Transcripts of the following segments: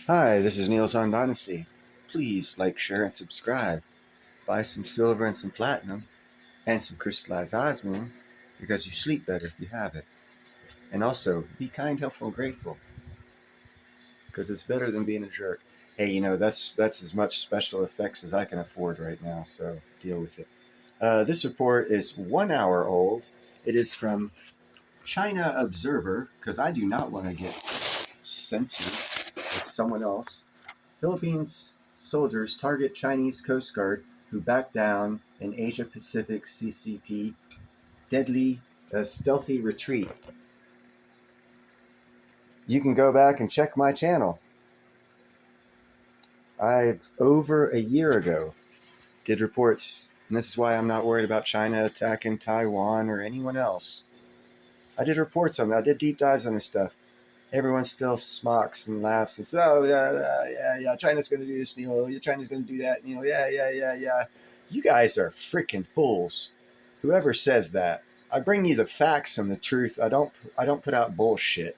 Hi, this is Neil's on Dynasty. Please like, share, and subscribe. Buy some silver and some platinum and some crystallized osmium because you sleep better if you have it. And also, be kind, helpful, and grateful because it's better than being a jerk. Hey, that's as much special effects as I can afford right now, so deal with it. This report is 1 hour old. It is from China Observer because I do not want to get censored with someone else. Philippines soldiers target Chinese Coast Guard who backed down in Asia Pacific CCP deadly stealthy retreat. You can go back and check my channel. I've over a year ago did reports, and this is why I'm not worried about China attacking Taiwan or anyone else. I did reports on that. I did deep dives on this stuff. Everyone still smocks and laughs and says, "Oh yeah, China's going to do this, Neil. China's going to do that, Neil. Yeah. You guys are freaking fools. Whoever says that, I bring you the facts and the truth. I don't put out bullshit.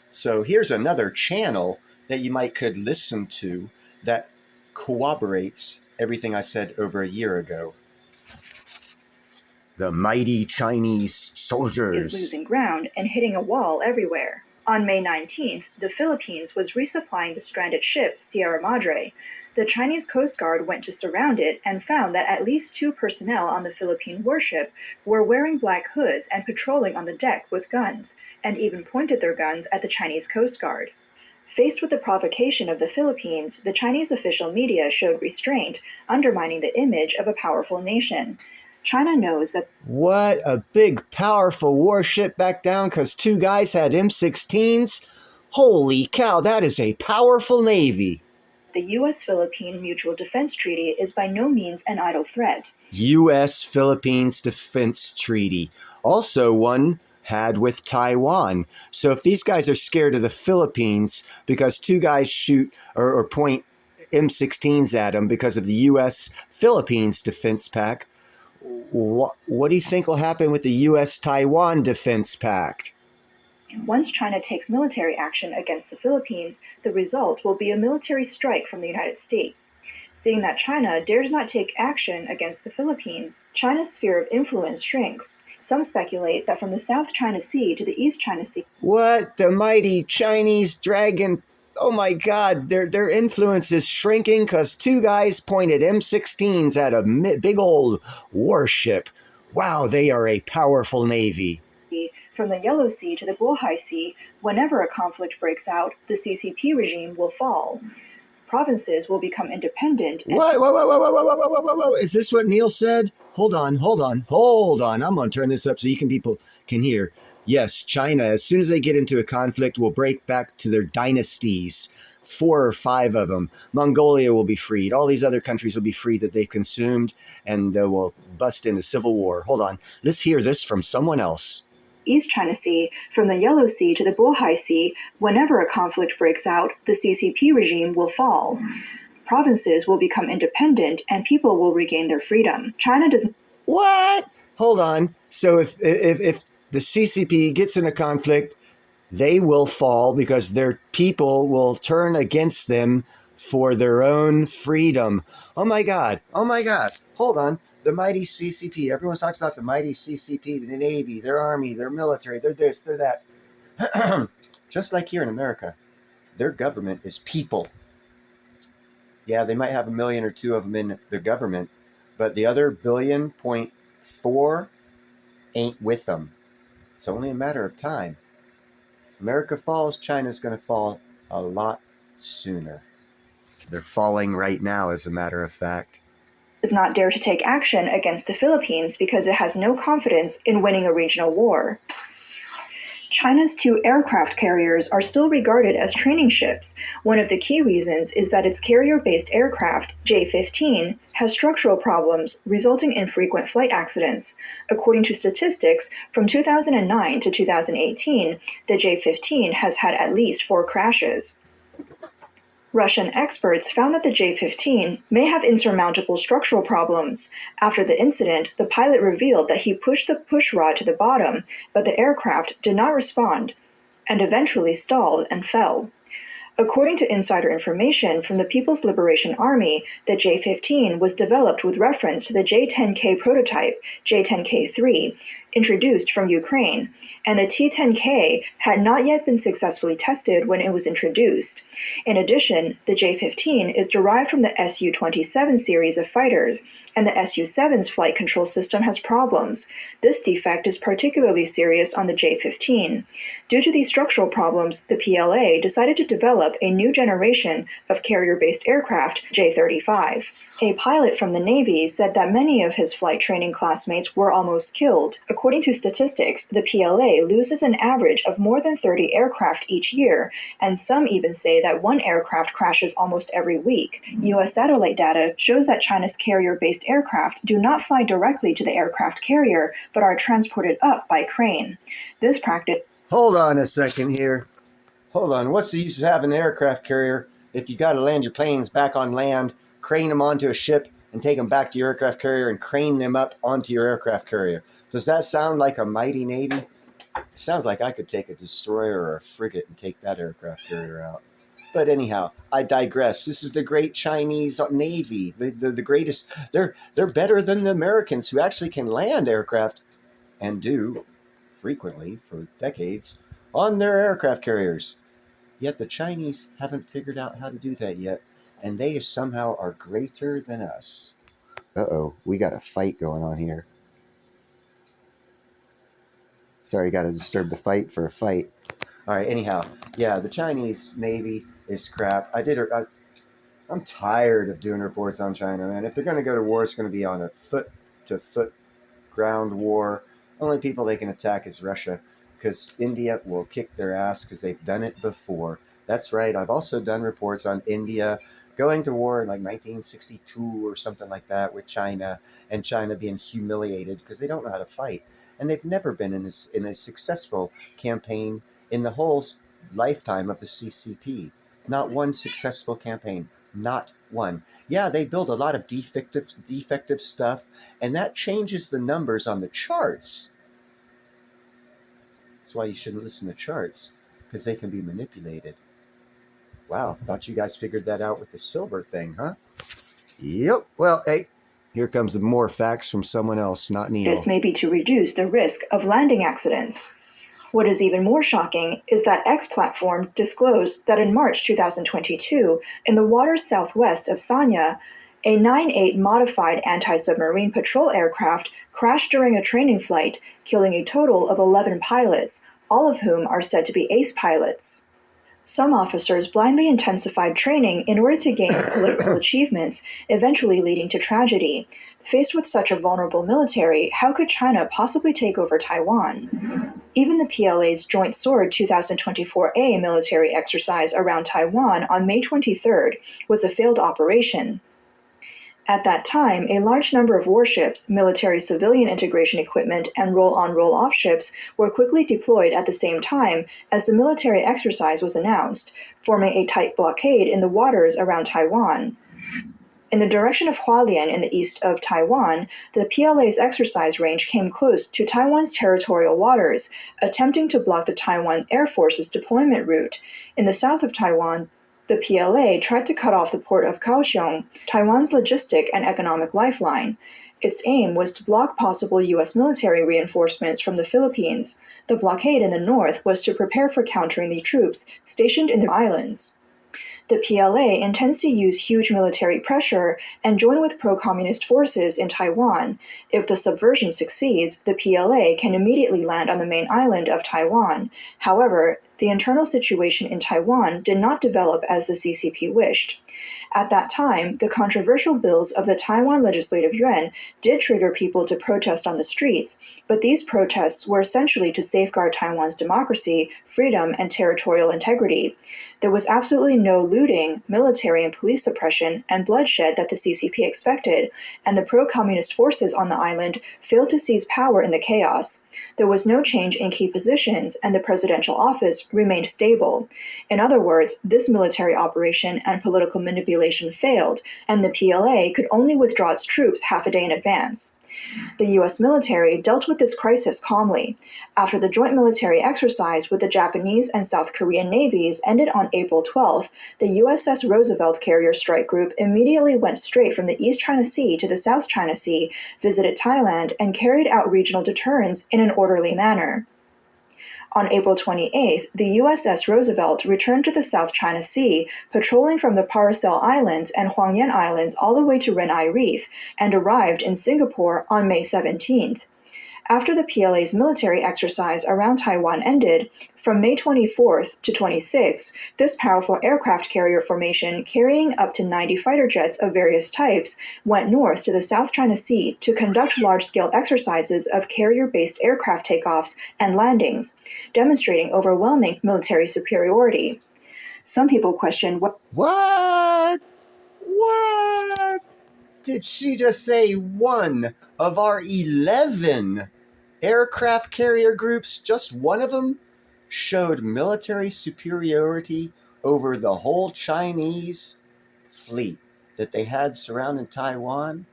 So here's another channel that you might could listen to that corroborates everything I said over a year ago. The mighty Chinese soldiers is losing ground and hitting a wall everywhere. On May 19th, the Philippines was resupplying the stranded ship Sierra Madre. The Chinese Coast Guard went to surround it and found that at least 2 personnel on the Philippine warship were wearing black hoods and patrolling on the deck with guns, and even pointed their guns at the Chinese Coast Guard. Faced with the provocation of the Philippines, the Chinese official media showed restraint, undermining the image of a powerful nation. China knows that What a big, powerful warship back down because 2 guys had M16s. Holy cow, that is a powerful navy. the U.S.-Philippine Mutual Defense Treaty is by no means an idle threat. U.S.-Philippines Defense Treaty. Also one had with Taiwan. So if these guys are scared of the Philippines because 2 guys shoot or point M16s at them because of the U.S.-Philippines Defense Pact, what do you think will happen with the U.S.-Taiwan Defense Pact? Once China takes military action against the Philippines, the result will be a military strike from the United States. Seeing that China dares not take action against the Philippines, China's sphere of influence shrinks. Some speculate that from the South China Sea to the East China Sea, What? The mighty Chinese dragon? Oh my God, their influence is shrinking because 2 guys pointed M16s at a big old warship. Wow, they are a powerful navy. from the Yellow Sea to the Bohai Sea, whenever a conflict breaks out, the CCP regime will fall. Provinces will become independent. Whoa. Is this what Neil said? Hold on. I'm going to turn this up so people can hear. Yes, China, as soon as they get into a conflict, will break back to their dynasties. 4 or 5 of them. Mongolia will be freed. All these other countries will be freed that they consumed, and will bust into civil war. Hold on. Let's hear this from someone else. East China Sea, from the Yellow Sea to the Bohai Sea, whenever a conflict breaks out, the CCP regime will fall. Provinces will become independent and people will regain their freedom. China does. What? Hold on. So if the CCP gets in a conflict, they will fall because their people will turn against them for their own freedom. Oh my God. Hold on. The mighty CCP. Everyone talks about the mighty CCP, the Navy, their Army, their military, they're this, they're that. Just like here in America, their government is people. Yeah, they might have 1 million or 2 of them in the government, but the other 1.4 billion ain't with them. It's only a matter of time. America falls, China's going to fall a lot sooner. They're falling right now, as a matter of fact. Does not dare to take action against the Philippines because it has no confidence in winning a regional war. China's 2 aircraft carriers are still regarded as training ships. One of the key reasons is that its carrier-based aircraft, J-15, has structural problems, resulting in frequent flight accidents. According to statistics, from 2009 to 2018, the J-15 has had at least 4 crashes. Russian experts found that the J-15 may have insurmountable structural problems. After the incident, the pilot revealed that he pushed the pushrod to the bottom, but the aircraft did not respond and eventually stalled and fell. According to insider information from the People's Liberation Army, the J-15 was developed with reference to the J-10K prototype, J-10K-3, introduced from Ukraine, and the T-10K had not yet been successfully tested when it was introduced. In addition, the J-15 is derived from the Su-27 series of fighters, and the Su-7's flight control system has problems. This defect is particularly serious on the J-15. Due to these structural problems, the PLA decided to develop a new generation of carrier-based aircraft, J-35. A pilot from the Navy said that many of his flight training classmates were almost killed. According to statistics, the PLA loses an average of more than 30 aircraft each year, and some even say that one aircraft crashes almost every week. U.S. satellite data shows that China's carrier-based aircraft do not fly directly to the aircraft carrier, but are transported up by crane. This practice... Hold on a second here. Hold on. What's the use of having an aircraft carrier if you got to land your planes back on land, crane them onto a ship, and take them back to your aircraft carrier and crane them up onto your aircraft carrier? Does that sound like a mighty Navy? It sounds like I could take a destroyer or a frigate and take that aircraft carrier out. But anyhow, I digress. This is the great Chinese Navy. The greatest. They're better than the Americans, who actually can land aircraft, and do frequently for decades, on their aircraft carriers. Yet the Chinese haven't figured out how to do that yet, and they somehow are greater than us. Uh-oh, we got a fight going on here. Sorry, got to disturb the fight for a fight. All right, anyhow, yeah, the Chinese Navy is crap. I'm tired of doing reports on China, man. If they're going to go to war, it's going to be on a foot-to-foot ground war. Only people they can attack is Russia, because India will kick their ass because they've done it before. That's right. I've also done reports on India going to war in like 1962 or something like that with China, and China being humiliated because they don't know how to fight. And they've never been in a successful campaign in the whole lifetime of the CCP. Not one successful campaign. Not one. Yeah, they build a lot of defective stuff, and that changes the numbers on the charts. That's why you shouldn't listen to charts, because they can be manipulated. Wow, thought you guys figured that out with the silver thing, huh? Yep. Well, hey, here comes more facts from someone else, not Neil. This may be to reduce the risk of landing accidents. What is even more shocking is that X Platform disclosed that in March 2022, in the waters southwest of Sanya, a 9/8 modified anti-submarine patrol aircraft crashed during a training flight, killing a total of 11 pilots, all of whom are said to be ace pilots. Some officers blindly intensified training in order to gain political achievements, eventually leading to tragedy. Faced with such a vulnerable military, how could China possibly take over Taiwan? Even the PLA's Joint Sword 2024A military exercise around Taiwan on May 23rd was a failed operation. At that time, a large number of warships, military-civilian integration equipment, and roll-on roll-off ships were quickly deployed at the same time as the military exercise was announced, forming a tight blockade in the waters around Taiwan. In the direction of Hualien in the east of Taiwan, the PLA's exercise range came close to Taiwan's territorial waters, attempting to block the Taiwan Air Force's deployment route. In the south of Taiwan, the PLA tried to cut off the port of Kaohsiung, Taiwan's logistic and economic lifeline. Its aim was to block possible U.S. military reinforcements from the Philippines. The blockade in the north was to prepare for countering the troops stationed in the islands. The PLA intends to use huge military pressure and join with pro-communist forces in Taiwan. If the subversion succeeds, the PLA can immediately land on the main island of Taiwan. However, the internal situation in Taiwan did not develop as the CCP wished. At that time, the controversial bills of the Taiwan Legislative Yuan did trigger people to protest on the streets, but these protests were essentially to safeguard Taiwan's democracy, freedom, and territorial integrity. There was absolutely no looting, military and police suppression, and bloodshed that the CCP expected, and the pro-communist forces on the island failed to seize power in the chaos. There was no change in key positions, and the presidential office remained stable. In other words, this military operation and political manipulation failed, and the PLA could only withdraw its troops half a day in advance. The U.S. military dealt with this crisis calmly. After the joint military exercise with the Japanese and South Korean navies ended on April 12th, the USS Roosevelt carrier strike group immediately went straight from the East China Sea to the South China Sea, visited Thailand, and carried out regional deterrence in an orderly manner. On April 28th, the USS Roosevelt returned to the South China Sea, patrolling from the Paracel Islands and Huangyan Islands all the way to Renai Reef, and arrived in Singapore on May 17th. After the PLA's military exercise around Taiwan ended, from May 24th to 26th, this powerful aircraft carrier formation, carrying up to 90 fighter jets of various types, went north to the South China Sea to conduct large-scale exercises of carrier-based aircraft takeoffs and landings, demonstrating overwhelming military superiority. Some people question what What? What? Did she just say one of our 11 aircraft carrier groups, just one of them, showed military superiority over the whole Chinese fleet that they had surrounding Taiwan?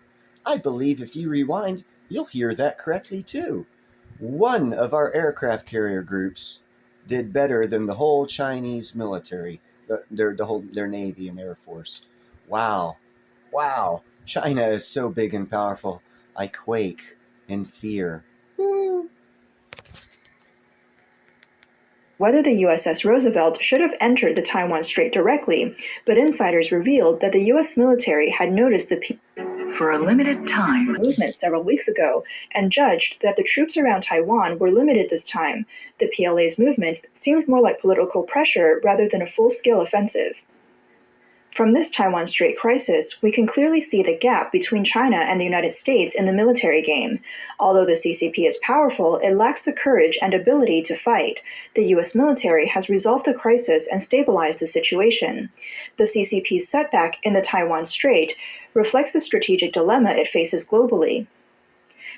I believe if you rewind, you'll hear that correctly too. One of our aircraft carrier groups did better than the whole Chinese military, their Navy and Air Force. Wow. Wow. China is so big and powerful. I quake in fear. Woo. whether the USS Roosevelt should have entered the Taiwan Strait directly, but insiders revealed that the U.S. military had noticed the for a limited time movement several weeks ago and judged that the troops around Taiwan were limited this time. The PLA's movements seemed more like political pressure rather than a full-scale offensive. From this Taiwan Strait crisis, we can clearly see the gap between China and the United States in the military game. Although the CCP is powerful, it lacks the courage and ability to fight. The U.S. military has resolved the crisis and stabilized the situation. The CCP's setback in the Taiwan Strait reflects the strategic dilemma it faces globally.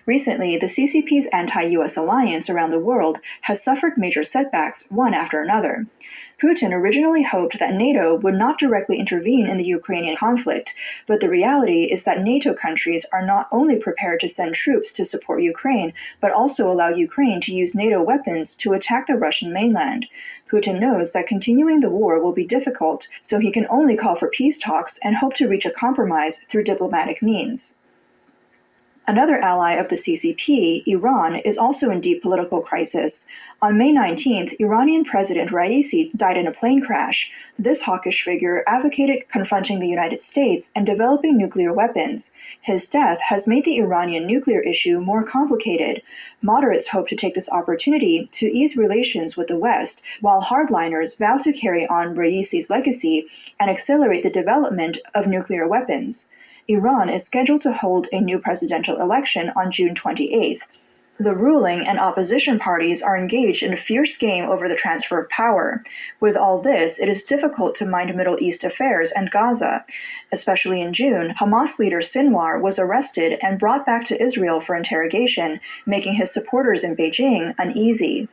Recently, the CCP's anti-US alliance around the world has suffered major setbacks, one after another. Putin originally hoped that NATO would not directly intervene in the Ukrainian conflict, but the reality is that NATO countries are not only prepared to send troops to support Ukraine, but also allow Ukraine to use NATO weapons to attack the Russian mainland. Putin knows that continuing the war will be difficult, so he can only call for peace talks and hope to reach a compromise through diplomatic means. Another ally of the CCP, Iran, is also in deep political crisis. On May 19th, Iranian President Raisi died in a plane crash. This hawkish figure advocated confronting the United States and developing nuclear weapons. His death has made the Iranian nuclear issue more complicated. Moderates hope to take this opportunity to ease relations with the West, while hardliners vow to carry on Raisi's legacy and accelerate the development of nuclear weapons. Iran is scheduled to hold a new presidential election on June 28th. The ruling and opposition parties are engaged in a fierce game over the transfer of power. With all this, it is difficult to mind Middle East affairs and Gaza. Especially in June, Hamas leader Sinwar was arrested and brought back to Israel for interrogation, making his supporters in Beijing uneasy.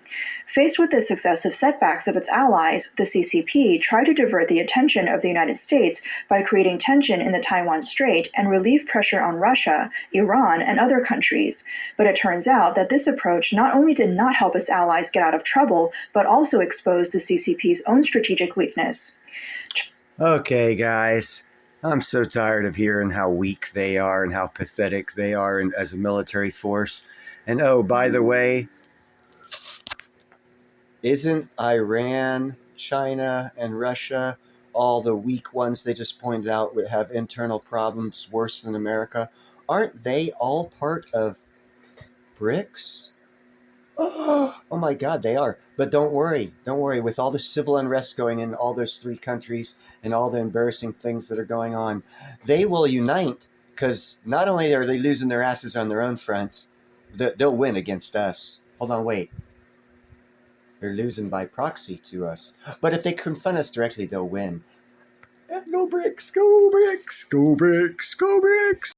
Faced with the successive setbacks of its allies, the CCP tried to divert the attention of the United States by creating tension in the Taiwan Strait and relieve pressure on Russia, Iran, and other countries. But it turns out that this approach not only did not help its allies get out of trouble, but also exposed the CCP's own strategic weakness. Okay, guys. I'm so tired of hearing how weak they are and how pathetic they are as a military force. And oh, by the way, isn't Iran, China, and Russia all the weak ones they just pointed out would have internal problems worse than America? Aren't they all part of BRICS? Oh my God, they are. But don't worry. With all the civil unrest going in all those three countries and all the embarrassing things that are going on, they will unite, because not only are they losing their asses on their own fronts, they'll win against us. Hold on, wait. They're losing by proxy to us. But if they confront us directly, they'll win. Go BRICS! Go BRICS! Go BRICS! Go BRICS!